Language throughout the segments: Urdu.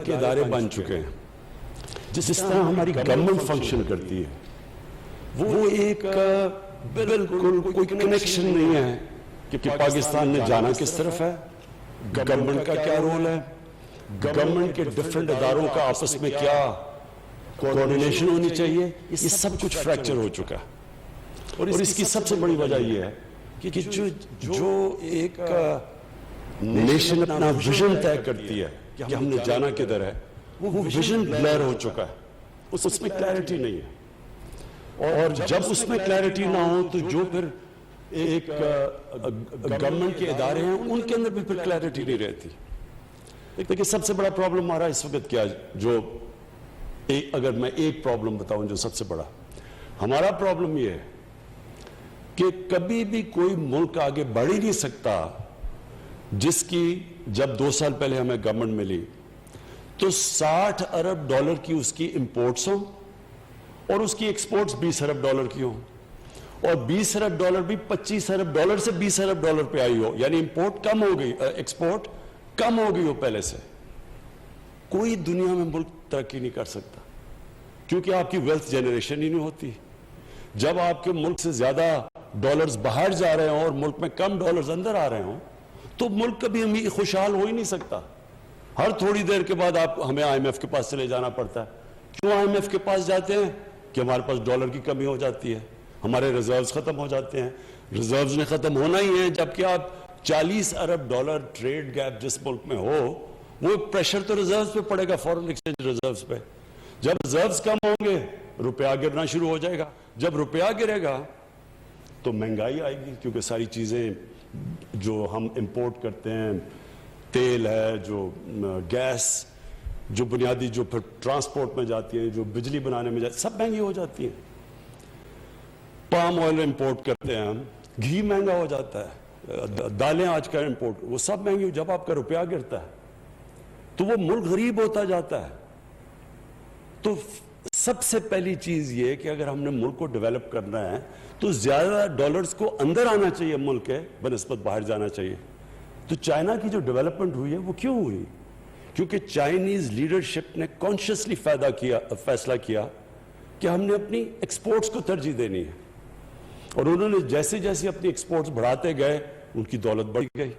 کے ادارے بن چکے ہیں جس طرح ہماری گورنمنٹ فنکشن کرتی ہے وہ ایک بالکل کوئی کنیکشن نہیں ہے کہ پاکستان نے جانا کس طرف ہے، گورنمنٹ کا کیا رول ہے، گورنمنٹ کے ڈیفرنٹ اداروں کا آپس میں کیا کوآرڈینیشن ہونی چاہیے، یہ سب کچھ فریکچر ہو چکا ہے۔ اور اس کی سب سے بڑی وجہ یہ ہے کہ جو ایک نیشن اپنا ویژن طے کرتی ہے کہ ہم نے جانا کدھر ہے، وہ ویژن بلر ہو چکا ہے، اس میں کلیئرٹی نہیں ہے۔ اور جب اس میں کلیئرٹی نہ ہو تو جو پھر ایک گورنمنٹ کے ادارے ہیں ان کے اندر بھی پھر کلیئرٹی نہیں رہتی۔ لیکن سب سے بڑا پرابلم ہمارا اس وقت کیا، جو اگر میں ایک پرابلم بتاؤں جو سب سے بڑا ہمارا پرابلم یہ ہے کہ کبھی بھی کوئی ملک آگے بڑھ ہی نہیں سکتا جس کی جب 2 سال پہلے ہمیں گورنمنٹ ملی تو 60 ارب ڈالر کی اس کی امپورٹس ہوں اور اس کی ایکسپورٹس 20 ارب ڈالر کی ہوں، اور 20 ارب ڈالر بھی 25 ارب ڈالر سے 20 ارب ڈالر پہ آئی ہو، یعنی امپورٹ کم ہو گئی، ایکسپورٹ کم ہو گئی ہو پہلے سے۔ کوئی دنیا میں ملک ترقی نہیں کر سکتا کیونکہ آپ کی ویلتھ جنریشن ہی نہیں ہوتی۔ جب آپ کے ملک سے زیادہ ڈالرز باہر جا رہے ہوں اور ملک میں کم ڈالرز اندر آ رہے ہوں تو ملک کبھی خوشحال ہو ہی نہیں سکتا۔ ہر تھوڑی دیر کے بعد ہمیں آئی ایم ایف کے پاس چلے جانا پڑتا ہے۔ کیوں آئی ایم ایف کے پاس جاتے ہیں؟ کہ ہمارے پاس ڈالر کی کمی ہو جاتی ہے، ہمارے ریزروز ختم ہو جاتے ہیں۔ ریزروز نے ختم ہونا ہی ہے، جبکہ آپ 40 ارب ڈالر ٹریڈ گیپ جس ملک میں ہو، وہ پریشر تو ریزروز پہ پڑے گا، فورن ایکسچینج ریزروز پہ۔ جب ریزروز کم ہوں گے روپیہ گرنا شروع ہو جائے گا، جب روپیہ گرے گا تو مہنگائی آئے گی، کیونکہ ساری چیزیں جو ہم امپورٹ کرتے ہیں، تیل ہے، جو گیس، جو بنیادی جو پھر ٹرانسپورٹ میں جاتی ہیں، جو بجلی بنانے میں جاتی ہیں، سب مہنگی ہو جاتی ہیں۔ پام آئل امپورٹ کرتے ہیں ہم، گھی مہنگا ہو جاتا ہے، دالیں آج کل امپورٹ، وہ سب مہنگی ہو۔ جب آپ کا روپیہ گرتا ہے تو وہ ملک غریب ہوتا جاتا ہے۔ تو سب سے پہلی چیز یہ کہ اگر ہم نے ملک کو ڈیولپ کرنا ہے تو زیادہ ڈالرز کو اندر آنا چاہیے ملک کے بنسبت باہر جانا چاہیے۔ تو چائنا کی جو ڈیولپمنٹ ہوئی ہے وہ کیوں ہوئی؟ کیونکہ چائنیز لیڈرشپ نے کانشیسلی فیصلہ کیا کہ ہم نے اپنی ایکسپورٹس کو ترجیح دینی ہے، اور انہوں نے جیسے جیسے اپنی ایکسپورٹس بڑھاتے گئے ان کی دولت بڑھ گئی،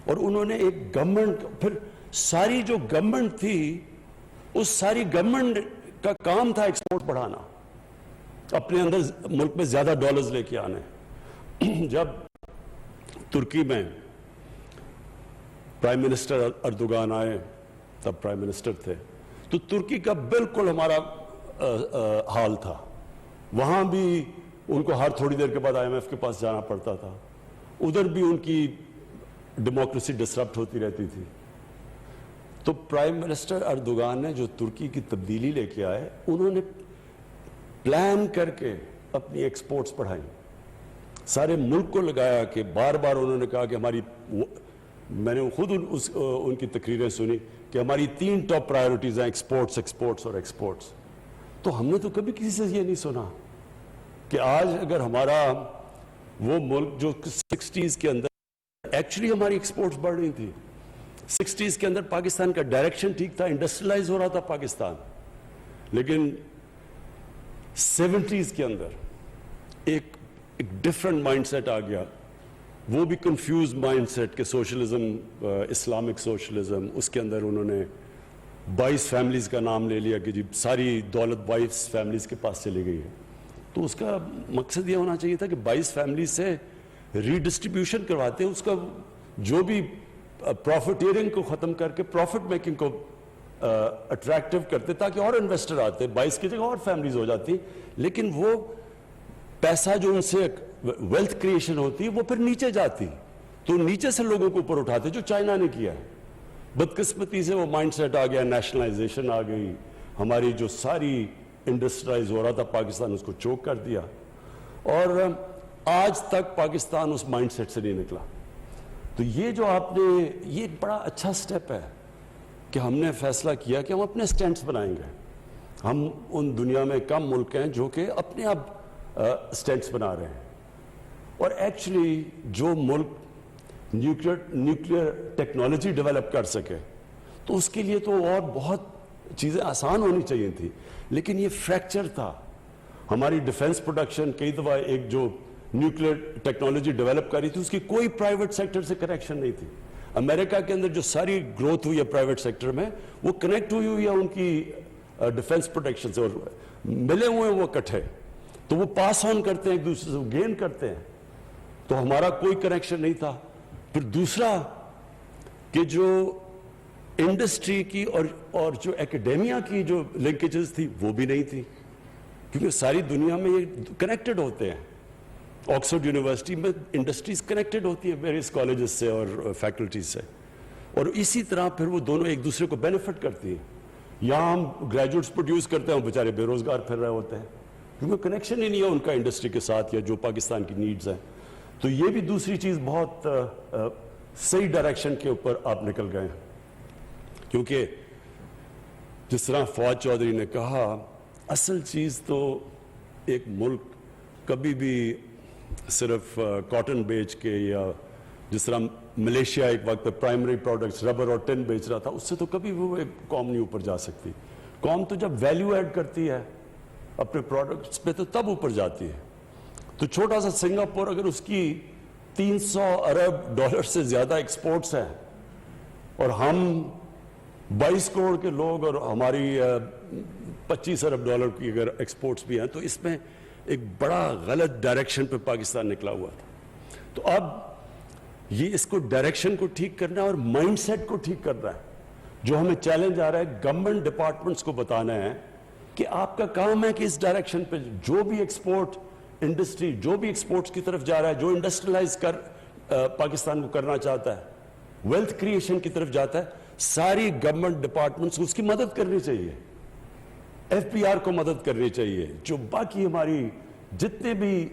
اور انہوں نے ایک گورنمنٹ، پھر ساری جو گورنمنٹ تھی اس ساری گورنمنٹ کا کام تھا ایکسپورٹ بڑھانا، اپنے اندر ملک میں زیادہ ڈالرز لے کے آنے۔ جب ترکی میں پرائم منسٹر اردوغان آئے، تب پرائم منسٹر تھے، تو ترکی کا بالکل ہمارا حال تھا۔ وہاں بھی ان کو ہر تھوڑی دیر کے بعد آئی ایم ایف کے پاس جانا پڑتا تھا، ادھر بھی ان کی ڈیموکریسی ڈسرپٹ ہوتی رہتی تھی۔ تو پرائم منسٹر اردوغان نے جو ترکی کی تبدیلی لے کے آئے، انہوں نے پلان کر کے اپنی ایکسپورٹس بڑھائیں، سارے ملک کو لگایا کہ بار بار انہوں نے کہا کہ ہماری، میں نے خود ان کی تقریریں سنی کہ ہماری 3 ٹاپ پرائیورٹیز ہیں، ایکسپورٹس، ایکسپورٹس اور ایکسپورٹس۔ تو ہم نے تو کبھی کسی سے یہ نہیں سنا کہ آج اگر ہمارا وہ ملک جو 60s کے اندر ایکچولی ہماری ایکسپورٹس بڑھ رہی تھی، 60s کے اندر پاکستان کا ڈائریکشن ٹھیک تھا، انڈسٹریلائز ہو رہا تھا پاکستان، لیکن 70s کے اندر ایک ڈیفرنٹ مائنڈ سیٹ آ گیا، وہ بھی کنفیوز مائنڈ سیٹ کہ سوشلزم، اسلامک سوشلزم، اس کے اندر انہوں نے 22 فیملیز کا نام لے لیا کہ جی ساری دولت 22 فیملیز کے پاس چلی گئی ہے۔ تو اس کا مقصد یہ ہونا چاہیے تھا کہ 22 فیملیز سے ری ڈسٹریبیوشن کرواتے، اس کا جو بھی پروفیٹیرنگ کو ختم کر کے پروفٹ میکنگ کو اٹریکٹیو کرتے تاکہ اور انویسٹر آتے، 22 کی جگہ اور فیملیز ہو جاتی، لیکن وہ پیسہ جو ان سے ویلتھ کریشن ہوتی وہ پھر نیچے جاتی، تو نیچے سے لوگوں کو اوپر اٹھاتے، جو چائنا نے کیا ہے۔ بدقسمتی سے وہ مائنڈ سیٹ آ گیا، نیشنلائزیشن آ گئی، ہماری جو ساری انڈسٹرائز ہو رہا تھا پاکستان اس کو چوک کر دیا، اور آج تک پاکستان اس مائنڈ سیٹ سے نہیں نکلا۔ تو یہ جو آپ نے، یہ بڑا اچھا سٹیپ ہے کہ ہم نے فیصلہ کیا کہ ہم اپنے سٹینڈز بنائیں گے۔ ہم ان دنیا میں کم ملک ہیں جو کہ اپنے آپ سٹینڈز بنا رہے ہیں، اور ایکچولی جو ملک نیوکلیئر ٹیکنالوجی ڈیولپ کر سکے تو اس کے لیے تو اور بہت چیزیں آسان ہونی چاہیے تھی، لیکن یہ فریکچر تھا. ہماری ڈیفنس پروڈکشن کئی دفعہ ایک جو نیوکلیر ٹیکنالوجی ڈیولپ کر رہی تھی اس کی کوئی پرائیویٹ سیکٹر سے کنیکشن نہیں تھی. امریکہ کے اندر جو ساری گروتھ ہوئی ہے پرائیویٹ سیکٹر میں وہ کنیکٹ ہوئی ہے ان کی ڈیفنس پروٹیکشن سے، اور ملے ہوئے ہیں وہ اکٹھے، تو وہ پاس آن کرتے ہیں ایک دوسرے سے، وہ گین کرتے ہیں. تو ہمارا کوئی کنیکشن نہیں تھا. پھر دوسرا کہ جو انڈسٹری کی اور جو ایکیڈیمیا کی جو لنکیجز تھی وہ بھی نہیں تھی، کیونکہ ساری دنیا میں یہ کنیکٹڈ ہوتے ہیں. آکسفورڈ یونیورسٹی میں انڈسٹریز کنیکٹڈ ہوتی ہیں ویریس کالجز سے اور فیکلٹیز سے، اور اسی طرح پھر وہ دونوں ایک دوسرے کو بینیفٹ کرتی ہیں. یہاں ہم گریجویٹس پروڈیوس کرتے ہیں، وہ بیچارے بے روزگار پھر رہے ہوتے ہیں کیونکہ کنیکشن ہی نہیں ہے ان کا انڈسٹری کے ساتھ یا جو پاکستان کی نیڈز ہیں. تو یہ بھی دوسری چیز بہت صحیح ڈائریکشن کے اوپر آپ نکل گئے ہیں، کیونکہ جس طرح فواد چودھری نے کہا اصل چیز تو ایک ملک کبھی بھی صرف کاٹن بیچ کے، یا جس طرح ملیشیا ایک وقت پہ پرائمری پروڈکٹس ربر اور ٹن بیچ رہا تھا، اس سے تو کبھی وہ ایک قوم نہیں اوپر جا سکتی. قوم تو جب ویلیو ایڈ کرتی ہے اپنے پروڈکٹس پہ تو تب اوپر جاتی ہے. تو چھوٹا سا سنگاپور اگر اس کی 300 ارب ڈالر سے زیادہ ایکسپورٹس ہیں اور ہم 22 کروڑ کے لوگ اور ہماری 25 ارب ڈالر کی اگر ایکسپورٹس بھی ہیں، تو اس میں ایک بڑا غلط ڈائریکشن پہ پاکستان نکلا ہوا تھا. تو اب یہ اس کو ڈائریکشن کو ٹھیک کرنا ہے اور مائنڈ سیٹ کو ٹھیک کرنا ہے. جو ہمیں چیلنج آ رہا ہے گورنمنٹ ڈپارٹمنٹس کو بتانا ہے کہ آپ کا کام ہے کہ اس ڈائریکشن پہ جو بھی ایکسپورٹ انڈسٹری جو بھی ایکسپورٹس کی طرف جا رہا ہے، جو انڈسٹریلائز پاکستان کو کرنا چاہتا ہے، ویلتھ کریشن کی طرف جاتا ہے، ساری گورنمنٹ ڈپارٹمنٹس کو اس کی مدد کرنی چاہیے. ایف پی آر کو مدد کرنی چاہیے. جو باقی ہماری جتنے بھی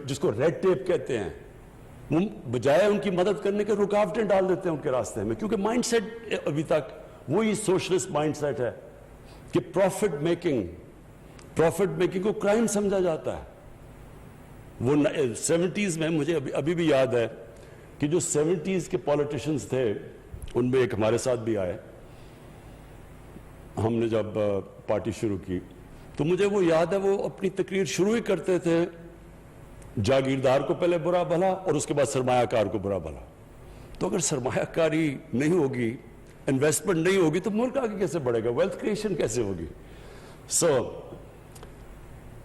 جس کو ریڈ ٹیپ کہتے ہیں، وہ بجائے ان کی مدد کرنے کے رکاوٹیں ڈال دیتے ہیں ان کے راستے میں، کیونکہ مائنڈ سیٹ ابھی تک وہی سوشلسٹ مائنڈ سیٹ ہے کہ پروفٹ میکنگ کو کرائم سمجھا جاتا ہے. وہ 70s میں مجھے ابھی بھی یاد ہے کہ جو 70s کے پولیٹیشنز تھے ان میں ایک ہمارے ساتھ بھی آئے. ہم نے جب پارٹی شروع کی تو مجھے وہ یاد ہے، وہ اپنی تقریر شروع ہی کرتے تھے جاگیردار کو پہلے برا بھلا اور اس کے بعد سرمایہ کار کو برا بھلا. تو اگر سرمایہ کاری نہیں ہوگی، انویسٹمنٹ نہیں ہوگی، تو ملک آگے کیسے بڑھے گا؟ ویلتھ کریشن کیسے ہوگی؟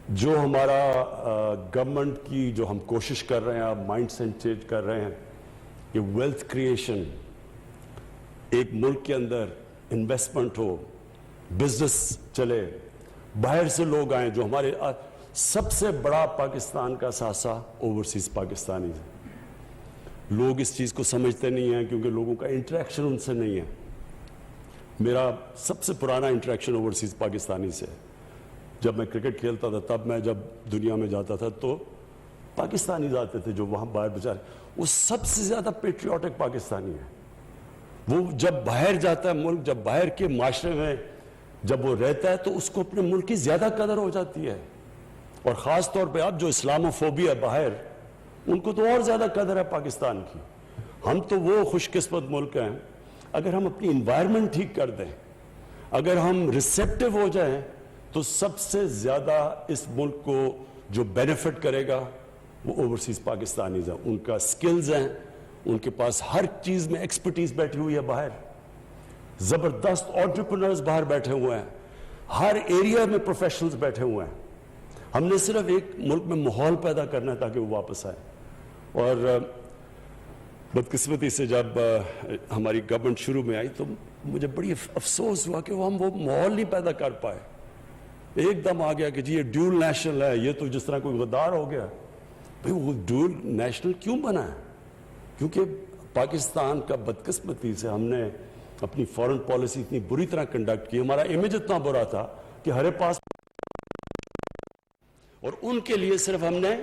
جو ہمارا گورنمنٹ کی جو ہم کوشش کر رہے ہیں، آپ مائنڈ سیٹ چینج کر رہے ہیں کہ ویلتھ کریشن، ایک ملک کے اندر انویسٹمنٹ ہو، بزنس چلے، باہر سے لوگ آئیں. جو ہمارے سب سے بڑا پاکستان کا ساسا اوورسیز پاکستانی ہے. لوگ اس چیز کو سمجھتے نہیں ہیں کیونکہ لوگوں کا انٹریکشن ان سے نہیں ہے. میرا سب سے پرانا انٹریکشن اوورسیز پاکستانی سے ہے. جب میں کرکٹ کھیلتا تھا تب میں جب دنیا میں جاتا تھا تو پاکستانی آتے تھے جو وہاں باہر بیچارے، وہ سب سے زیادہ پیٹریوٹک پاکستانی ہے. وہ جب باہر جاتا ہے ملک، جب باہر کے معاشرے میں جب وہ رہتا ہے تو اس کو اپنے ملک کی زیادہ قدر ہو جاتی ہے. اور خاص طور پہ اب جو اسلاموفوبیا ہے باہر، ان کو تو اور زیادہ قدر ہے پاکستان کی. ہم تو وہ خوش قسمت ملک ہیں اگر ہم اپنی انوائرمنٹ ٹھیک کر دیں، اگر ہم ریسیپٹیو ہو جائیں، تو سب سے زیادہ اس ملک کو جو بینیفٹ کرے گا وہ اوورسیز پاکستانیز ہیں. ان کا سکلز ہیں، ان کے پاس ہر چیز میں ایکسپرٹیز بیٹھی ہوئی ہے باہر، زبردست انٹرپرینرز باہر بیٹھے ہوئے ہیں، ہر ایریا میں پروفیشنلز بیٹھے ہوئے ہیں. ہم نے صرف ایک ملک میں ماحول پیدا کرنا ہے تاکہ وہ واپس آئے. اور بدقسمتی سے جب ہماری گورنمنٹ شروع میں آئی تو مجھے بڑی افسوس ہوا کہ ہم وہ ماحول نہیں پیدا کر پائے. ایک دم آ گیا کہ جی یہ ڈیول نیشنل ہے، یہ تو جس طرح کوئی غدار ہو گیا. بھئی وہ ڈیول نیشنل کیوں بنا ہے؟ کیونکہ پاکستان کا بدقسمتی سے ہم نے اپنی فورن پالیسی اتنی بری طرح کنڈکٹ کی، ہمارا امیج اتنا برا تھا کہ ہر پاس، اور ان کے لیے صرف ہم نے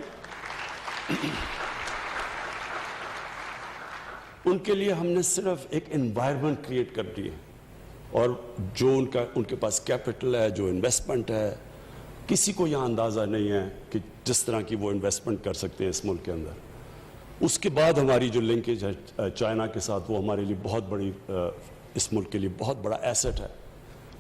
صرف ایک انوائرمنٹ کریٹ کر دی ہے. اور جو ان کے پاس کیپٹل ہے، جو انویسٹمنٹ ہے، کسی کو یہاں اندازہ نہیں ہے کہ جس طرح کی وہ انویسٹمنٹ کر سکتے ہیں اس ملک کے اندر. اس کے بعد ہماری جو لنکیج ہے چائنا کے ساتھ، وہ ہمارے لیے بہت بڑی اس ملک کے لیے بہت بڑا ایسٹ ہے،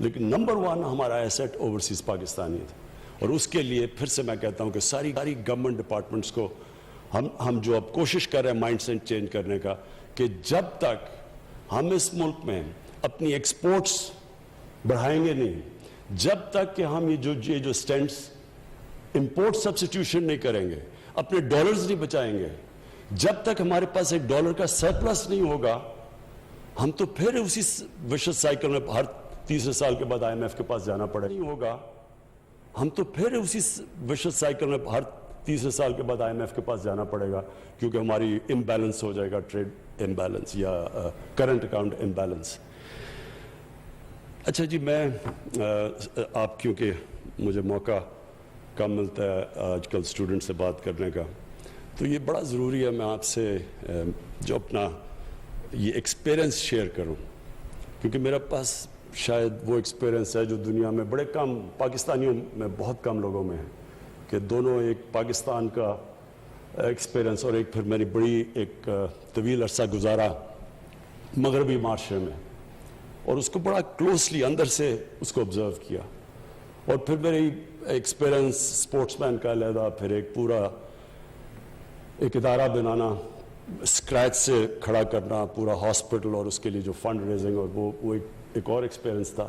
لیکن نمبر 1 ہمارا ایسٹ اوورسیز پاکستانیت ہے. اور اس کے لیے پھر سے میں کہتا ہوں کہ ساری گورنمنٹ ڈپارٹمنٹس کو ہم جو اب کوشش کر رہے ہیں مائنڈ سیٹ چینج کرنے کا، کہ جب تک ہم اس ملک میں اپنی ایکسپورٹس بڑھائیں گے نہیں، جب تک کہ ہم یہ جو سٹینٹس امپورٹ سبسٹیوشن نہیں کریں گے، اپنے ڈالرز نہیں بچائیں گے، جب تک ہمارے پاس ایک ڈالر کا سرپلس نہیں ہوگا، ہم تو پھر اسی وشس سائیکل میں ہر تیسرے سال کے بعد IMF کے پاس جانا پڑے ہوگا، ہم تو پھر اسی وشس سائیکل میں ہر تیسرے سال کے بعد IMF کے پاس جانا پڑے گا، کیونکہ ہماری امبیلنس ہو جائے گا، ٹریڈ امبیلنس یا کرنٹ اکاؤنٹ امبیلنس. اچھا جی، میں آپ کیونکہ مجھے موقع کم ملتا ہے آج کل اسٹوڈنٹ سے بات کرنے کا، تو یہ بڑا ضروری ہے میں آپ سے جو اپنا یہ ایکسپیرینس شیئر کروں، کیونکہ میرے پاس شاید وہ ایکسپیرینس ہے جو دنیا میں بڑے کم پاکستانیوں میں بہت کم لوگوں میں ہے، کہ دونوں ایک پاکستان کا ایکسپیرینس اور ایک پھر میری بڑی ایک طویل عرصہ گزارا مغربی معاشرے میں، اور اس کو بڑا کلوزلی اندر سے اس کو آبزرو کیا، اور پھر میری ایکسپیرینس اسپورٹس مین کا علیحدہ، پھر ایک پورا ایک ادارہ بنانا، اسکریچ سے کھڑا کرنا پورا ہاسپٹل، اور اس کے لیے جو فنڈ ریزنگ، اور وہ ایک اور ایکسپیرینس تھا،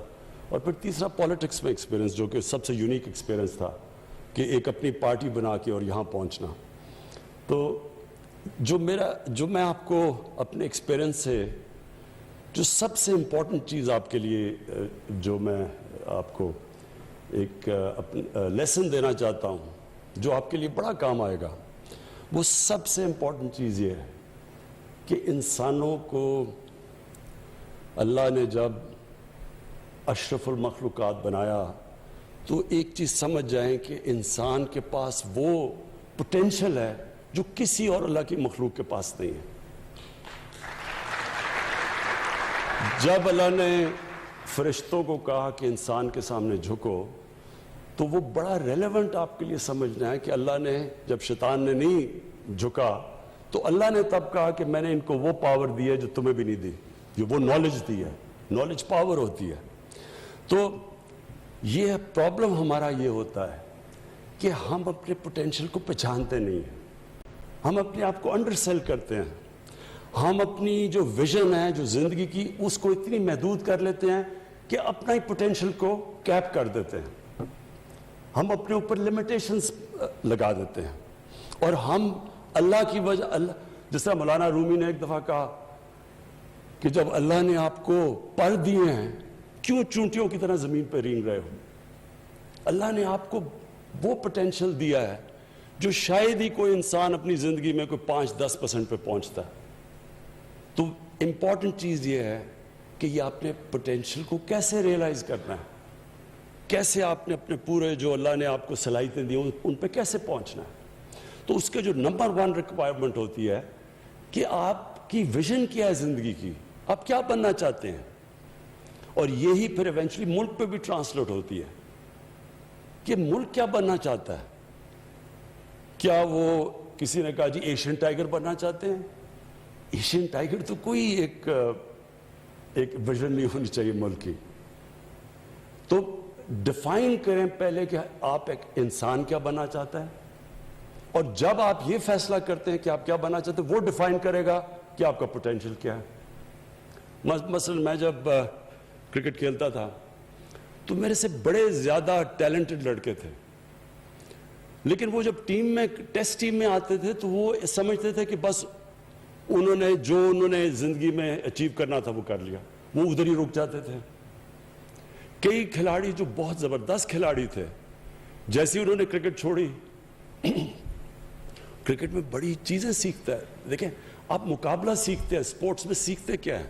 اور پھر تیسرا پالیٹکس میں ایکسپیرینس جو کہ سب سے یونیک ایکسپیرینس تھا، کہ ایک اپنی پارٹی بنا کے اور یہاں پہنچنا. تو جو میں آپ کو اپنے ایکسپیرینس سے جو سب سے امپورٹنٹ چیز آپ کے لیے جو میں آپ کو ایک لیسن دینا چاہتا ہوں جو آپ کے لیے بڑا کام آئے گا، وہ سب سے امپورٹنٹ چیز یہ ہے کہ انسانوں کو اللہ نے جب اشرف المخلوقات بنایا تو ایک چیز سمجھ جائیں کہ انسان کے پاس وہ پوٹینشل ہے جو کسی اور اللہ کی مخلوق کے پاس نہیں ہے. جب اللہ نے فرشتوں کو کہا کہ انسان کے سامنے جھکو، تو وہ بڑا ریلیونٹ آپ کے لیے سمجھنا ہے کہ اللہ نے جب شیطان نے نہیں جھکا تو اللہ نے تب کہا کہ میں نے ان کو وہ پاور دی ہے جو تمہیں بھی نہیں دی، جو وہ نالج دی ہے. نالج پاور ہوتی ہے. تو یہ پرابلم ہمارا یہ ہوتا ہے کہ ہم اپنے پوٹینشل کو پہچانتے نہیں ہیں، ہم اپنے آپ کو انڈر سیل کرتے ہیں، ہم اپنی جو ویژن ہے جو زندگی کی اس کو اتنی محدود کر لیتے ہیں کہ اپنا ہی پوٹینشل کو کیپ کر دیتے ہیں، ہم اپنے اوپر لمیٹیشنز لگا دیتے ہیں، اور ہم اللہ کی وجہ جس طرح مولانا رومی نے ایک دفعہ کہا کہ جب اللہ نے آپ کو پر دیے ہیں کیوں چونٹیوں کی طرح زمین پہ رینگ رہے ہو. اللہ نے آپ کو وہ پوٹینشل دیا ہے جو شاید ہی کوئی انسان اپنی زندگی میں کوئی 5-10% پہ پہنچتا ہے. تو امپورٹنٹ چیز یہ ہے کہ یہ آپ نے پوٹینشل کو کیسے ریئلائز کرنا ہے، کیسے آپ نے اپنے پورے جو اللہ نے آپ کو صلاحیتیں دی ان پہ کیسے پہنچنا ہے. تو اس کے جو نمبر 1 ریکوائرمنٹ ہوتی ہے کہ آپ کی ویژن کیا ہے زندگی کی، آپ کیا بننا چاہتے ہیں، اور یہی پھر ایونچولی ملک پہ بھی ٹرانسلیٹ ہوتی ہے کہ ملک کیا بننا چاہتا ہے. کیا وہ کسی نے کہا جی ایشین ٹائیگر بننا چاہتے ہیں؟ ایشین ٹائیگر تو کوئی ایک ویژن نہیں ہونی چاہیے ملک کی. تو ڈیفائن کریں پہلے کہ آپ ایک انسان کیا بننا چاہتا ہے، اور جب آپ یہ فیصلہ کرتے ہیں کہ آپ کیا بننا چاہتے ہیں، وہ ڈیفائن کرے گا کہ آپ کا پوٹینشل کیا ہے. مثلا میں جب کرکٹ کھیلتا تھا تو میرے سے بڑے زیادہ ٹیلنٹڈ لڑکے تھے، لیکن وہ جب ٹیسٹ ٹیم میں آتے تھے تو وہ سمجھتے تھے کہ بس انہوں نے زندگی میں اچیو کرنا تھا وہ کر لیا، وہ ادھر ہی رک جاتے تھے. کئی کھلاڑی جو بہت زبردست کھلاڑی تھے، جیسے انہوں نے کرکٹ چھوڑی، کرکٹ میں بڑی چیزیں سیکھتا ہے. دیکھیں آپ مقابلہ سیکھتے ہیں، سپورٹس میں سیکھتے کیا ہے؟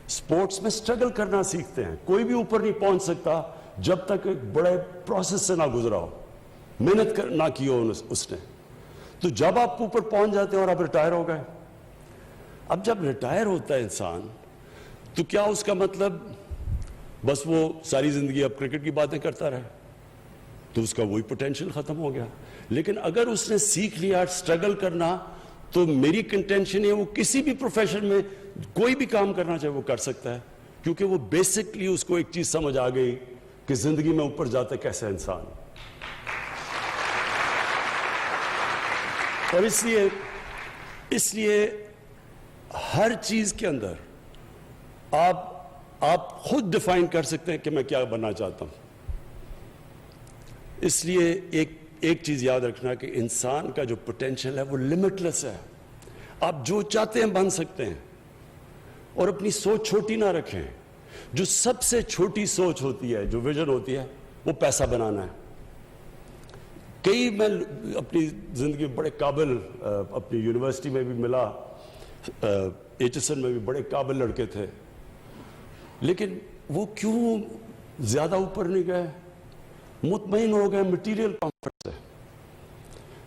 سپورٹس میں سٹرگل کرنا سیکھتے ہیں. کوئی بھی اوپر نہیں پہنچ سکتا جب تک ایک بڑے پروسیس سے نہ گزرا ہو، محنت نہ کی ہو اس نے. تو جب آپ اوپر پہنچ جاتے ہیں اور آپ ریٹائر ہو گئے، اب جب ریٹائر ہوتا ہے انسان تو کیا اس کا مطلب بس وہ ساری زندگی اب کرکٹ کی باتیں کرتا رہے؟ تو اس کا وہی پوٹینشل ختم ہو گیا. لیکن اگر اس نے سیکھ لیا سٹرگل کرنا، تو میری کنٹینشن ہے وہ کسی بھی پروفیشن میں کوئی بھی کام کرنا چاہے وہ کر سکتا ہے، کیونکہ وہ بیسکلی اس کو ایک چیز سمجھ آ گئی کہ زندگی میں اوپر جاتے کیسے انسان. اور اس لیے ہر چیز کے اندر آپ خود ڈیفائن کر سکتے ہیں کہ میں کیا بننا چاہتا ہوں. اس لیے ایک چیز یاد رکھنا کہ انسان کا جو پوٹینشیل ہے وہ لمٹ لیس ہے. آپ جو چاہتے ہیں بن سکتے ہیں. اور اپنی سوچ چھوٹی نہ رکھیں. جو سب سے چھوٹی سوچ ہوتی ہے, جو ویژن ہوتی ہے, وہ پیسہ بنانا ہے. میں اپنی زندگی میں بڑے قابل, اپنی یونیورسٹی میں بھی ملا, ایچ ایس این میں بھی بڑے قابل لڑکے تھے, لیکن وہ کیوں زیادہ اوپر نہیں گئے؟ مطمئن ہو گئے مٹیریل کمفرٹ سے.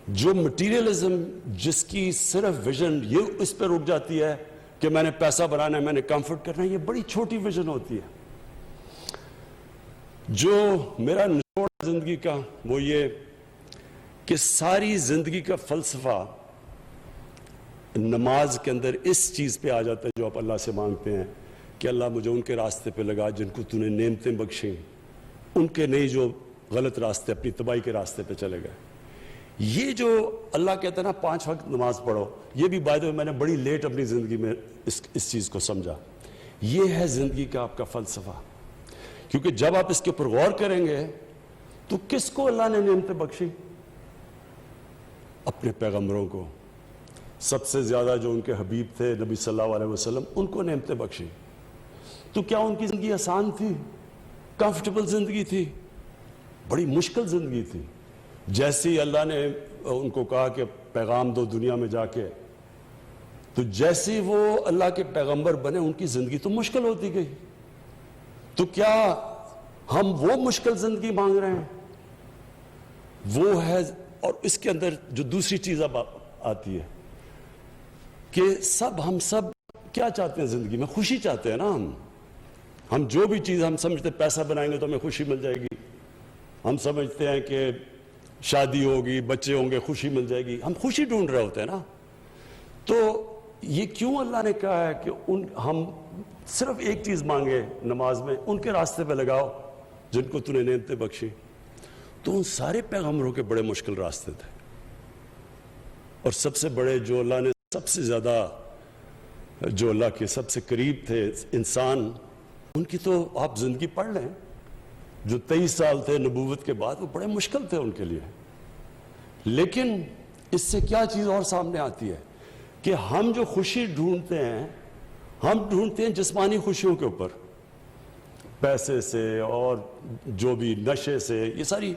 جو مٹیریلزم جس کی صرف ویژن یہ اس پہ رک جاتی ہے کہ میں نے پیسہ بنانا ہے, میں نے کمفرٹ کرنا ہے, یہ بڑی چھوٹی ویژن ہوتی ہے. جو میرا نچوڑ زندگی کا وہ یہ کہ ساری زندگی کا فلسفہ نماز کے اندر اس چیز پہ آ جاتا ہے جو آپ اللہ سے مانگتے ہیں کہ اللہ مجھے ان کے راستے پہ لگا جن کو تو نے نعمتیں بخشیں, ان کے نہیں جو غلط راستے اپنی تباہی کے راستے پہ چلے گئے. یہ جو اللہ کہتا ہے نا 5 وقت نماز پڑھو, یہ بھی بائی دا وے میں نے بڑی لیٹ اپنی زندگی میں اس چیز کو سمجھا. یہ ہے زندگی کا آپ کا فلسفہ. کیونکہ جب آپ اس کے اوپر غور کریں گے تو کس کو اللہ نے نعمتیں بخشی؟ اپنے پیغمبروں کو. سب سے زیادہ جو ان کے حبیب تھے نبی صلی اللہ علیہ وسلم, ان کو نعمتیں بخشی. تو کیا ان کی زندگی آسان تھی؟ کمفرٹیبل زندگی تھی؟ بڑی مشکل زندگی تھی. جیسے ہی اللہ نے ان کو کہا کہ پیغام دو دنیا میں جا کے, تو جیسے ہی وہ اللہ کے پیغمبر بنے ان کی زندگی تو مشکل ہوتی گئی. تو کیا ہم وہ مشکل زندگی مانگ رہے ہیں؟ وہ ہے. اور اس کے اندر جو دوسری چیز اب آتی ہے کہ ہم سب کیا چاہتے ہیں زندگی میں؟ خوشی چاہتے ہیں نا. ہم جو بھی چیز ہم سمجھتے ہیں پیسہ بنائیں گے تو ہمیں خوشی مل جائے گی. ہم سمجھتے ہیں کہ شادی ہوگی, بچے ہوں گے, خوشی مل جائے گی. ہم خوشی ڈھونڈ رہے ہوتے ہیں نا. تو یہ کیوں اللہ نے کہا ہے کہ ہم صرف ایک چیز مانگے نماز میں, ان کے راستے پہ لگاؤ جن کو تو نے نعمتیں بخشی. تو ان سارے پیغمبروں کے بڑے مشکل راستے تھے. اور سب سے بڑے جو اللہ نے سب سے زیادہ جو اللہ کے سب سے قریب تھے انسان, ان کی تو آپ زندگی پڑھ لیں. جو 23 سال تھے نبوت کے بعد, وہ بڑے مشکل تھے ان کے لیے. لیکن اس سے کیا چیز اور سامنے آتی ہے کہ ہم جو خوشی ڈھونڈتے ہیں, ہم ڈھونڈتے ہیں جسمانی خوشیوں کے اوپر, پیسے سے اور جو بھی نشے سے. یہ ساری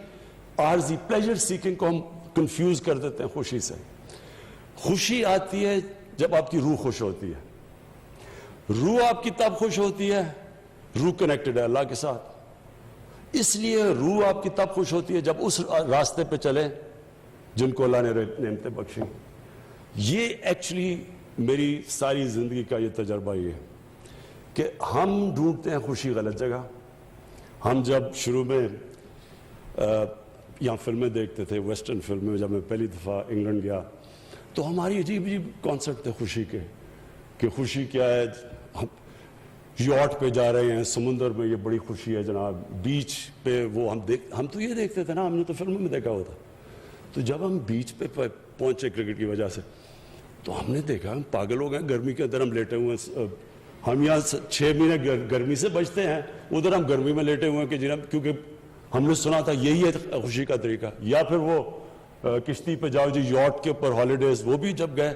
عارضی پلیجر سیکنگ کو ہم کنفیوز کر دیتے ہیں خوشی سے. خوشی آتی ہے جب آپ کی روح خوش ہوتی ہے. روح آپ کی تب خوش ہوتی ہے, روح کنیکٹڈ ہے اللہ کے ساتھ. اس لیے روح آپ کی تب خوش ہوتی ہے جب اس راستے پہ چلیں جن کو اللہ نے نعمتیں بخشی. یہ ایکچولی میری ساری زندگی کا یہ تجربہ یہ ہے کہ ہم ڈھونڈتے ہیں خوشی غلط جگہ. ہم جب شروع میں یہاں فلمیں دیکھتے تھے, ویسٹرن فلمیں, جب میں پہلی دفعہ انگلینڈ گیا تو ہماری عجیب عجیب کانسیپٹ تھے خوشی کے, کہ خوشی کیا ہے. ہم یاٹ پہ جا رہے ہیں سمندر میں, یہ بڑی خوشی ہے جناب. بیچ پہ وہ ہم تو یہ دیکھتے تھے نا, ہم نے تو فلموں میں دیکھا ہوتا. تو جب ہم بیچ پہ پہنچے کرکٹ کی وجہ سے, تو ہم نے دیکھا ہم پاگل ہو گئے. گرمی کے اندر ہم لیٹے ہوئے ہیں. ہم یہاں 6 مہینے گرمی سے بچتے ہیں, ادھر ہم گرمی میں لیٹے ہوئے ہیں کہ جناب, کیونکہ ہم نے سنا تھا یہی ہے خوشی کا طریقہ. یا پھر وہ کشتی پہ جاؤ جی, یاٹ کے اوپر ہالیڈیز, وہ بھی جب گئے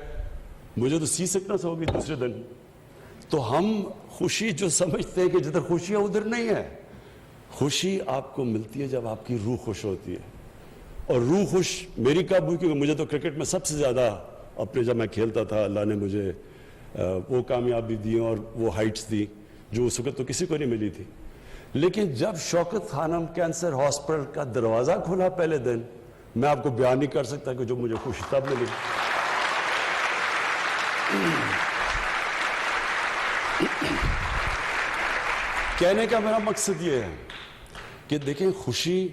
مجھے تو سی سکنس ہوگی دوسرے دن. تو ہم خوشی جو سمجھتے ہیں کہ جدھر خوشی ہے ادھر نہیں ہے. خوشی آپ کو ملتی ہے جب آپ کی روح خوش ہوتی ہے. اور روح خوش میری کب ہوئی؟ کیونکہ مجھے تو کرکٹ میں سب سے زیادہ اپنے جب میں کھیلتا تھا اللہ نے مجھے وہ کامیابی دی اور وہ ہائٹس دی جو اس وقت تو کسی کو نہیں ملی تھی. لیکن جب شوکت خانم کینسر ہاسپٹل کا دروازہ کھلا پہلے دن, میں آپ کو بیان نہیں کر سکتا کہ جو مجھے خوشی تب ملی. کہنے کا میرا مقصد یہ ہے کہ دیکھیں خوشی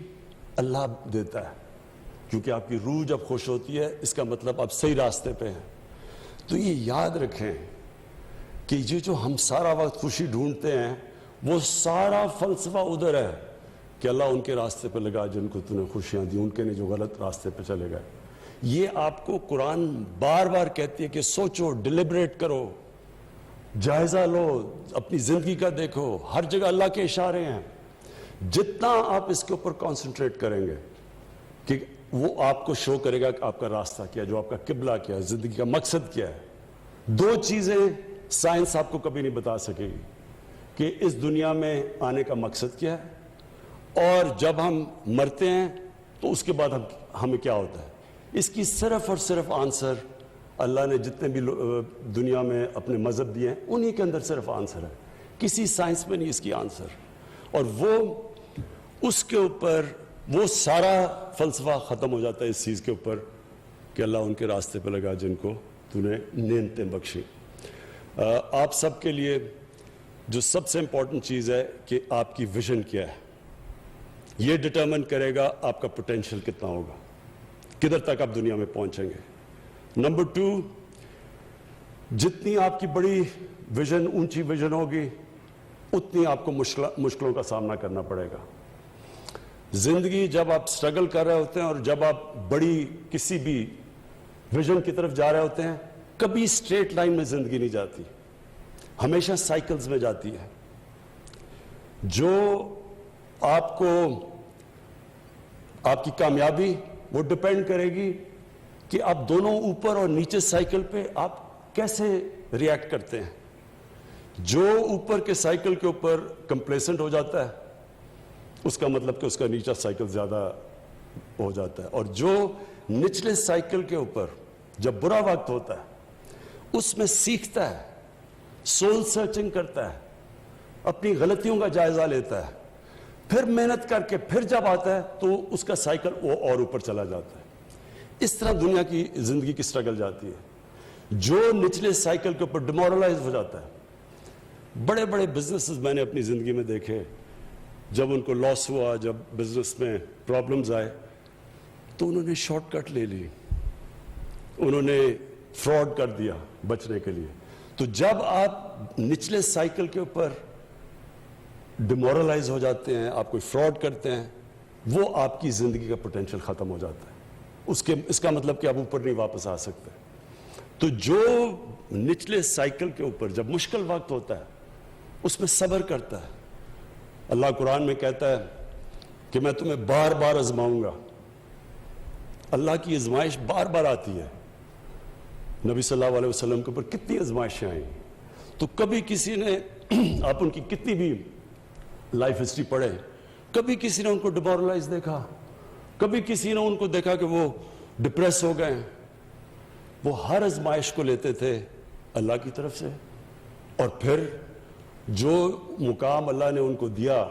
اللہ دیتا ہے, کیونکہ آپ کی روح جب خوش ہوتی ہے اس کا مطلب آپ صحیح راستے پہ ہیں. تو یہ یاد رکھیں کہ یہ جو ہم سارا وقت خوشی ڈھونڈتے ہیں وہ سارا فلسفہ ادھر ہے کہ اللہ ان کے راستے پہ لگا جن کو تو نے خوشیاں دی، ان کے نے جو غلط راستے پہ چلے گئے. یہ آپ کو قرآن بار بار کہتی ہے کہ سوچو، ڈیلیبریٹ کرو، جائزہ لو، اپنی زندگی کا دیکھو. ہر جگہ اللہ کے اشارے ہیں. جتنا آپ اس کے اوپر کانسنٹریٹ کریں گے کہ وہ آپ کو شو کرے گا کہ آپ کا راستہ کیا ہے، جو آپ کا قبلہ کیا ہے، زندگی کا مقصد کیا ہے. دو چیزیں سائنس آپ کو کبھی نہیں بتا سکے گی کہ اس دنیا میں آنے کا مقصد کیا ہے اور جب ہم مرتے ہیں تو اس کے بعد ہمیں کیا ہوتا ہے. اس کی صرف اور صرف آنسر اللہ نے جتنے بھی دنیا میں اپنے مذہب دیے ہیں انہی کے اندر صرف آنسر ہے. کسی سائنس میں نہیں اس کی آنسر. اور وہ اس کے اوپر وہ سارا فلسفہ ختم ہو جاتا ہے اس چیز کے اوپر کہ اللہ ان کے راستے پہ لگا جن کو تو نے نعمتیں بخشی. آپ سب کے لیے جو سب سے امپورٹنٹ چیز ہے کہ آپ کی ویژن کیا ہے. یہ ڈٹرمن کرے گا آپ کا پوٹینشیل کتنا ہوگا، کدھر تک آپ دنیا میں پہنچیں گے. نمبر 2، جتنی آپ کی بڑی ویژن، اونچی ویژن ہوگی اتنی آپ کو مشکلوں کا سامنا کرنا پڑے گا. زندگی جب آپ سٹرگل کر رہے ہوتے ہیں اور جب آپ بڑی کسی بھی ویژن کی طرف جا رہے ہوتے ہیں، کبھی اسٹریٹ لائن میں زندگی نہیں جاتی، ہمیشہ سائیکلز میں جاتی ہے. جو آپ کو آپ کی کامیابی وہ ڈپینڈ کرے گی کہ آپ دونوں اوپر اور نیچے سائیکل پہ آپ کیسے ریئیکٹ کرتے ہیں. جو اوپر کے سائیکل کے اوپر کمپلیسنٹ ہو جاتا ہے اس کا مطلب کہ اس کا نیچا سائیکل زیادہ ہو جاتا ہے. اور جو نچلے سائیکل کے اوپر جب برا وقت ہوتا ہے اس میں سیکھتا ہے، سول سرچنگ کرتا ہے، اپنی غلطیوں کا جائزہ لیتا ہے، پھر محنت کر کے پھر جب آتا ہے تو اس کا سائیکل وہ اور اوپر چلا جاتا ہے. اس طرح دنیا کی زندگی کی سٹرگل جاتی ہے. جو نچلے سائیکل کے اوپر ڈیمورلائز ہو جاتا ہے، بڑے بڑے بزنسز میں نے اپنی زندگی میں دیکھے، جب ان کو لاس ہوا، جب بزنس میں پرابلمز آئے تو انہوں نے شارٹ کٹ لے لی، انہوں نے فراڈ کر دیا بچنے کے لیے. تو جب آپ نچلے سائیکل کے اوپر ڈیمورلائز ہو جاتے ہیں، آپ کوئی فراڈ کرتے ہیں، وہ آپ کی زندگی کا پوٹینشیل ختم ہو جاتا ہے. اس کا مطلب کہ آپ اوپر نہیں واپس آ سکتے. تو جو نچلے سائیکل کے اوپر جب مشکل وقت ہوتا ہے اس میں صبر کرتا ہے. اللہ قرآن میں کہتا ہے کہ میں تمہیں بار بار آزماؤں گا. اللہ کی آزمائش بار بار آتی ہے. نبی صلی اللہ علیہ وسلم کے اوپر کتنی آزمائشیں آئیں، تو کبھی کسی نے آپ ان کی کتنی بھی لائف ہسٹری پڑھے، کبھی کسی نے ان کو ڈیمورلائز دیکھا، کبھی کسی نے ان کو دیکھا کہ وہ ڈپریس ہو گئے. وہ ہر آزمائش کو لیتے تھے اللہ کی طرف سے، اور پھر جو مقام اللہ نے ان کو دیا،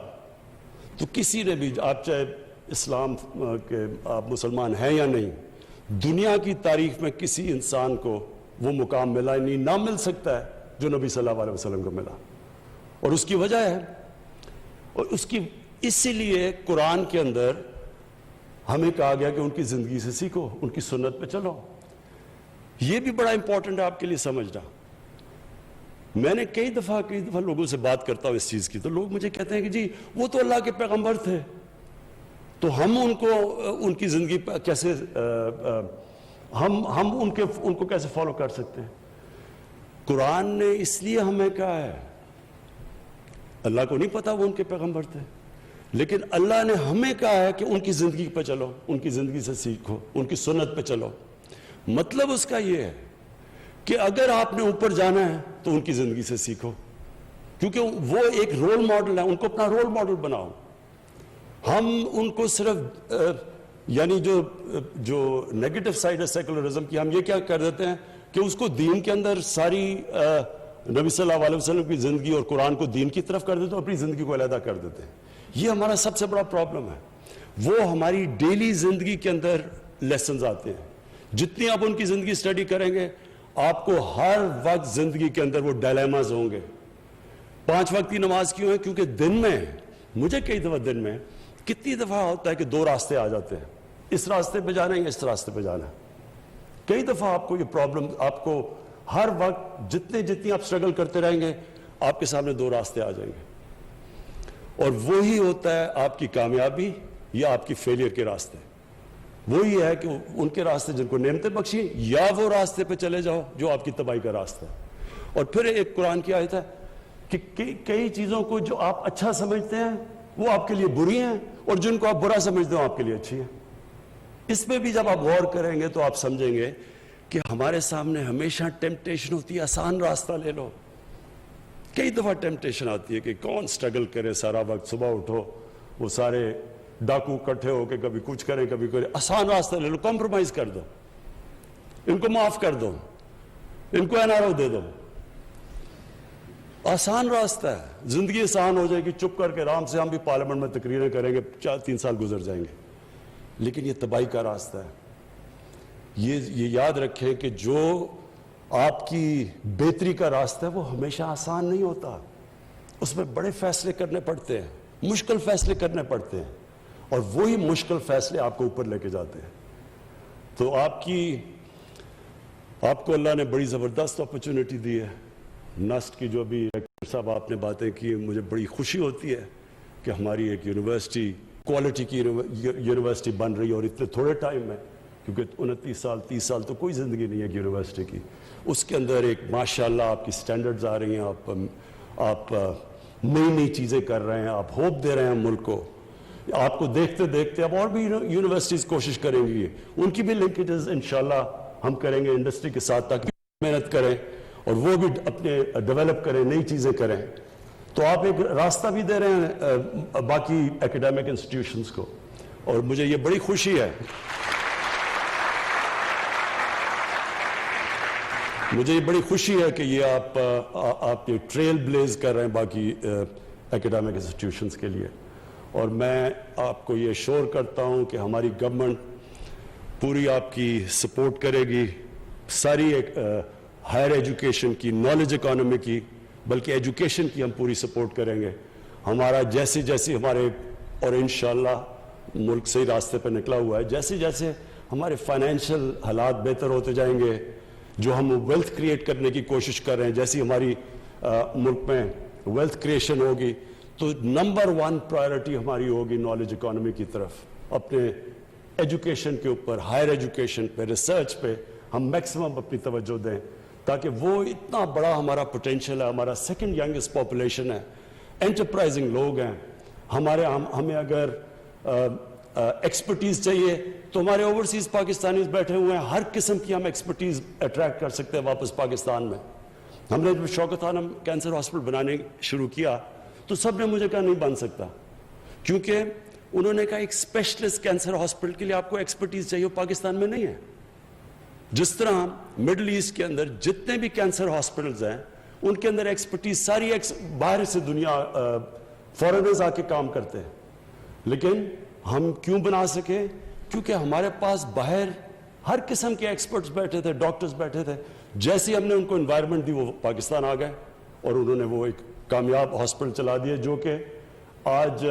تو کسی نے بھی، آپ چاہے اسلام کے آپ مسلمان ہیں یا نہیں، دنیا کی تاریخ میں کسی انسان کو وہ مقام ملا ہی نہیں، نہ مل سکتا ہے جو نبی صلی اللہ علیہ وسلم کو ملا. اور اس کی وجہ ہے، اور اسی لیے قرآن کے اندر ہمیں کہا گیا کہ ان کی زندگی سے سیکھو، ان کی سنت پہ چلو. یہ بھی بڑا امپورٹنٹ ہے آپ کے لیے سمجھنا. میں نے کئی دفعہ لوگوں سے بات کرتا ہوں اس چیز کی، تو لوگ مجھے کہتے ہیں کہ جی وہ تو اللہ کے پیغمبر تھے، تو ہم ان کی زندگی پہ کیسے ہم ان کو کیسے فالو کر سکتے ہیں. قرآن نے اس لیے ہمیں کہا ہے، اللہ کو نہیں پتا وہ ان کے پیغمبر تھے، لیکن اللہ نے ہمیں کہا ہے کہ ان کی زندگی پہ چلو، ان کی زندگی سے سیکھو، ان کی سنت پہ چلو. مطلب اس کا یہ ہے کہ اگر آپ نے اوپر جانا ہے تو ان کی زندگی سے سیکھو، کیونکہ وہ ایک رول ماڈل ہے، ان کو اپنا رول ماڈل بناؤ. ہم ان کو صرف یعنی جو نیگیٹو سائڈ ہے سیکولرزم کی، ہم یہ کیا کر دیتے ہیں کہ اس کو دین کے اندر ساری نبی صلی اللہ علیہ وسلم کی زندگی اور قرآن کو دین کی طرف کر دیتے ہیں، اپنی زندگی کو علیحدہ کر دیتے ہیں. یہ ہمارا سب سے بڑا پرابلم ہے. وہ ہماری ڈیلی زندگی کے اندر لیسنز آتے ہیں. جتنی آپ ان کی زندگی اسٹڈی کریں گے، آپ کو ہر وقت زندگی کے اندر وہ ڈائلیماز ہوں گے. 5 وقت کی نماز کیوں ہے؟ کیونکہ دن میں، مجھے کئی دفعہ دن میں کتنی دفعہ ہوتا ہے کہ 2 راستے آ جاتے ہیں، اس راستے پہ جانا ہے یا اس راستے پہ جانا ہے. کئی دفعہ آپ کو یہ پرابلم، آپ کو ہر وقت جتنی آپ سٹرگل کرتے رہیں گے، آپ کے سامنے 2 راستے آ جائیں گے. اور وہی ہوتا ہے آپ کی کامیابی یا آپ کی فیلئر کے راستے. وہی ہے کہ ان کے راستے جن کو نعمتیں بخشی, یا وہ راستے پہ چلے جاؤ جو آپ کی تباہی کا راستہ ہے. اور پھر ایک قرآن کی آیت ہے کہ کئی چیزوں کو جو آپ اچھا سمجھتے ہیں وہ آپ کے لیے بری ہیں, اور جن کو آپ برا سمجھتے ہیں آپ کے لیے اچھی ہیں. اس پہ بھی جب آپ غور کریں گے تو آپ سمجھیں گے کہ ہمارے سامنے ہمیشہ ٹیمپٹیشن ہوتی ہے آسان راستہ لے لو. کئی دفعہ ٹیمپٹیشن آتی ہے کہ کون سٹرگل کرے سارا وقت, صبح اٹھو وہ سارے ڈاکو اکٹھے ہو کے کبھی کچھ کریں کبھی کریں. آسان راستہ لے لو, کمپرومائز کر دو, ان کو معاف کر دو, ان کو NRO دے دو. آسان راستہ ہے, زندگی آسان ہو جائے گی, چپ کر کے آرام سے ہم بھی پارلیمنٹ میں تقریریں کریں گے, 4-3 سال گزر جائیں گے. لیکن یہ تباہی کا راستہ ہے. یہ یاد رکھیں کہ جو آپ کی بہتری کا راستہ ہے وہ ہمیشہ آسان نہیں ہوتا. اس میں بڑے فیصلے کرنے پڑتے ہیں, مشکل فیصلے کرنے پڑتے ہیں, اور وہی مشکل فیصلے آپ کو اوپر لے کے جاتے ہیں. تو آپ کو اللہ نے بڑی زبردست اپرچونٹی دی ہے. نسٹ کی جو بھی ڈاکٹر صاحب آپ نے باتیں کی, مجھے بڑی خوشی ہوتی ہے کہ ہماری ایک یونیورسٹی کوالٹی کی یونیورسٹی بن رہی ہے, اور اتنے تھوڑے ٹائم میں, کیونکہ 29 سال 30 سال تو کوئی زندگی نہیں ہے یونیورسٹی کی. اس کے اندر ایک ماشاءاللہ آپ کی سٹینڈرڈز آ رہی ہیں, آپ نئی چیزیں کر رہے ہیں, آپ ہوپ دے رہے ہیں ملک کو. آپ کو دیکھتے دیکھتے اب اور بھی یونیورسٹیز کوشش کریں گی, ان کی بھی لنکیجز انشاءاللہ ہم کریں گے انڈسٹری کے ساتھ, تاکہ محنت کریں اور وہ بھی اپنے ڈیولپ کریں, نئی چیزیں کریں. تو آپ ایک راستہ بھی دے رہے ہیں باقی ایکیڈیمک انسٹیٹیوشنز کو, اور مجھے یہ بڑی خوشی ہے. مجھے یہ بڑی خوشی ہے کہ یہ آپ یہ ٹریل بلیز کر رہے ہیں باقی ایکیڈیمک انسٹیٹیوشنز کے لیے. اور میں آپ کو یہ شور کرتا ہوں کہ ہماری گورنمنٹ پوری آپ کی سپورٹ کرے گی, ساری ہائر ایجوکیشن کی, نالج اکانومی کی, بلکہ ایجوکیشن کی ہم پوری سپورٹ کریں گے. ہمارا جیسے ہمارے, اور انشاءاللہ ملک صحیح راستے پہ نکلا ہوا ہے, جیسے ہمارے فائنینشیل حالات بہتر ہوتے جائیں گے, جو ہم ویلتھ کریٹ کرنے کی کوشش کر رہے ہیں, جیسی ہماری ملک میں ویلتھ کریشن ہوگی, تو نمبر 1 پرائرٹی ہماری ہوگی نالج اکانومی کی طرف. اپنے ایجوکیشن کے اوپر, ہائر ایجوکیشن پہ, ریسرچ پہ ہم میکسیمم اپنی توجہ دیں, تاکہ وہ اتنا بڑا ہمارا پوٹینشیل ہے. ہمارا سیکنڈ ینگسٹ پاپولیشن ہے, انٹرپرائزنگ لوگ ہیں ہمارے. ہمیں اگر ایکسپرٹیز چاہیے تو ہمارے اوورسیز پاکستانیز بیٹھے ہوئے ہیں, ہر قسم کی ہم ایکسپرٹیز اٹریکٹ کر سکتے ہیں واپس پاکستان میں. ہم نے جب شوکت خانم کینسر ہاسپٹل بنانے شروع کیا تو سب نے مجھے کہا نہیں بن سکتا, کیونکہ انہوں نے کہا ایک اسپیشلسٹ کینسر ہاسپٹل کے لیے آپ کو ایکسپرٹیز چاہیے, پاکستان میں نہیں ہے. جس طرح مڈل ایسٹ کے اندر جتنے بھی کینسر ہاسپٹلز ہیں ان کے اندر ایکسپرٹیز ساری باہر سے دنیا فارنرز آ کے کام کرتے ہیں. لیکن ہم کیوں بنا سکے؟ کیونکہ ہمارے پاس باہر ہر قسم کے ایکسپرٹس بیٹھے تھے, ڈاکٹرز بیٹھے تھے. جیسے ہم نے ان کو انوائرمنٹ دی وہ پاکستان آ گئے, اور انہوں نے وہ ایک کامیاب ہاسپٹل چلا دیے, جو کہ آج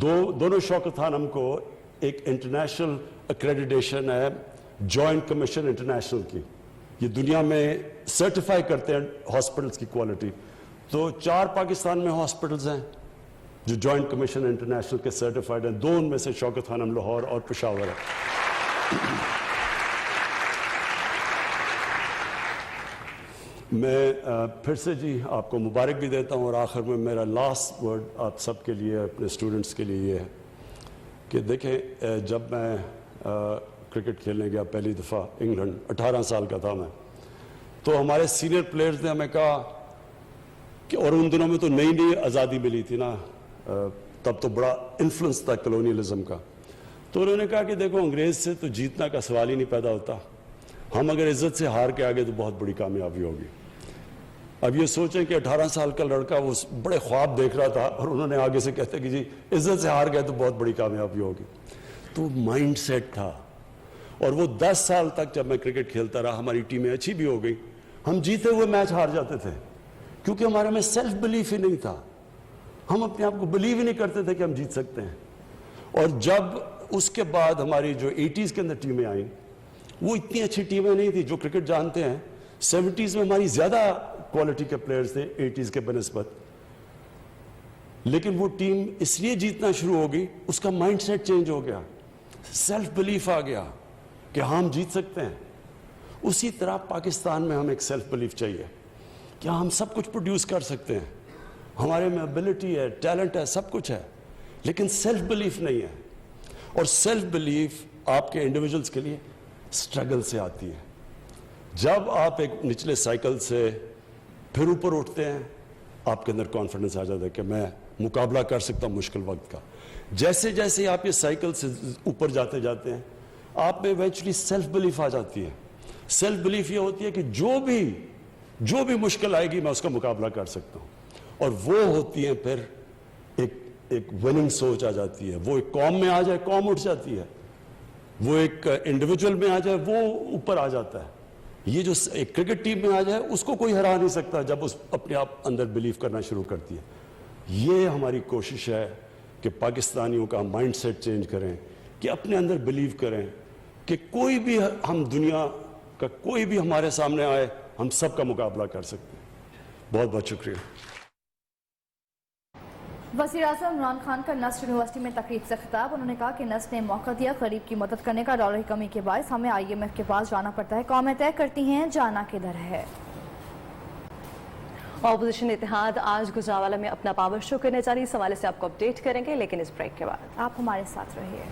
دونوں شوکت خانم کو ایک انٹرنیشنل ایکریڈیٹیشن ہے, جوائنٹ کمیشن انٹرنیشنل کی. یہ دنیا میں سرٹیفائی کرتے ہیں ہاسپٹلس کی کوالٹی. تو 4 پاکستان میں ہاسپٹلز ہیں جو جوائنٹ کمیشن انٹرنیشنل کے سرٹیفائڈ ہیں, 2 ان میں سے شوکت خانم لاہور اور پشاور ہے. میں پھر سے جی آپ کو مبارک بھی دیتا ہوں, اور آخر میں میرا لاسٹ ورڈ آپ سب کے لیے, اپنے اسٹوڈنٹس کے لیے یہ ہے کہ دیکھیں, جب میں کرکٹ کھیلنے گیا پہلی دفعہ انگلینڈ, 18 سال کا تھا میں, تو ہمارے سینئر پلیئرز نے ہمیں کہا کہ, اور ان دنوں میں تو نئی آزادی ملی تھی نا, تب تو بڑا انفلوئنس تھا کلونیلزم کا, تو انہوں نے کہا کہ دیکھو انگریز سے تو جیتنا کا سوال ہی نہیں پیدا ہوتا, ہم اگر عزت سے ہار کے آگے تو بہت بڑی کامیابی ہوگی. اب یہ سوچیں کہ 18 سال کا لڑکا وہ بڑے خواب دیکھ رہا تھا, اور انہوں نے آگے سے کہتے کہ جی عزت سے ہار گئے تو بہت بڑی کامیابی ہوگی. تو مائنڈ سیٹ تھا. اور وہ 10 سال تک جب میں کرکٹ کھیلتا رہا, ہماری ٹیمیں اچھی بھی ہو گئی, ہم جیتے ہوئے میچ ہار جاتے تھے, کیونکہ ہمارے میں سیلف بلیف ہی نہیں تھا. ہم اپنے آپ کو بلیو ہی نہیں کرتے تھے کہ ہم جیت سکتے ہیں. اور جب اس کے بعد ہماری جو 80s کے اندر ٹیمیں آئیں, وہ اتنی اچھی ٹیمیں نہیں تھی جو کرکٹ جانتے ہیں. 70s میں ہماری زیادہ کوالٹی کے پلیئرز تھے 80s کے بنسبت. لیکن وہ ٹیم اس لیے جیتنا شروع ہو گئی, اس کا مائنڈ سیٹ چینج ہو گیا, سیلف بلیف آ گیا کہ ہم جیت سکتے ہیں. اسی طرح پاکستان میں ہمیں ایک سیلف بلیف چاہیے کہ ہم سب کچھ پروڈیوس کر سکتے ہیں, ہمارے میں ابیلٹی ہے, ٹیلنٹ ہے, سب کچھ ہے, لیکن سیلف بلیف نہیں ہے. اور سیلف بلیف آپ کے انڈیویجولز کے لیے اسٹرگل سے آتی ہے. جب آپ ایک نچلے سائیکل سے پھر اوپر اٹھتے ہیں, آپ کے اندر کانفیڈنس آ جاتا ہے کہ میں مقابلہ کر سکتا ہوں مشکل وقت کا. جیسے جیسے آپ یہ سائیکل سے اوپر جاتے جاتے ہیں, آپ میں ایونچولی سیلف بلیف آ جاتی ہے. سیلف بلیف یہ ہوتی ہے کہ جو بھی مشکل آئے گی میں اس کا مقابلہ کر سکتا ہوں. اور وہ ہوتی ہیں پھر ایک وننگ سوچ آ جاتی ہے. وہ ایک قوم میں آ جائے قوم اٹھ جاتی ہے, وہ ایک انڈیویجول میں آ جائے وہ اوپر آ جاتا ہے. یہ جو ایک کرکٹ ٹیم میں آ جائے اس کو کوئی ہرا نہیں سکتا جب اس اپنے آپ اندر بلیف کرنا شروع کرتی ہے. یہ ہماری کوشش ہے کہ پاکستانیوں کا مائنڈ سیٹ چینج کریں, کہ اپنے اندر بلیو کریں کہ کوئی بھی ہم دنیا کا کوئی بھی ہمارے سامنے آئے ہم سب کا مقابلہ کر سکتے ہیں. بہت بہت شکریہ. وزیر اعظم عمران خان کا نسٹ یونیورسٹی میں تقریب سے خطاب. انہوں نے کہا کہ نسٹ نے موقع دیا غریب کی مدد کرنے کا, ڈالر کی کمی کے باعث ہمیں IMF کے پاس جانا پڑتا ہے, قومیں طے کرتی ہیں جانا کدھر ہے. اپوزیشن اتحاد آج گجرانوالہ میں اپنا پاور شو کرنے جا رہی, اس حوالے سے آپ کو اپڈیٹ کریں گے لیکن اس بریک کے بعد. آپ ہمارے ساتھ رہیے.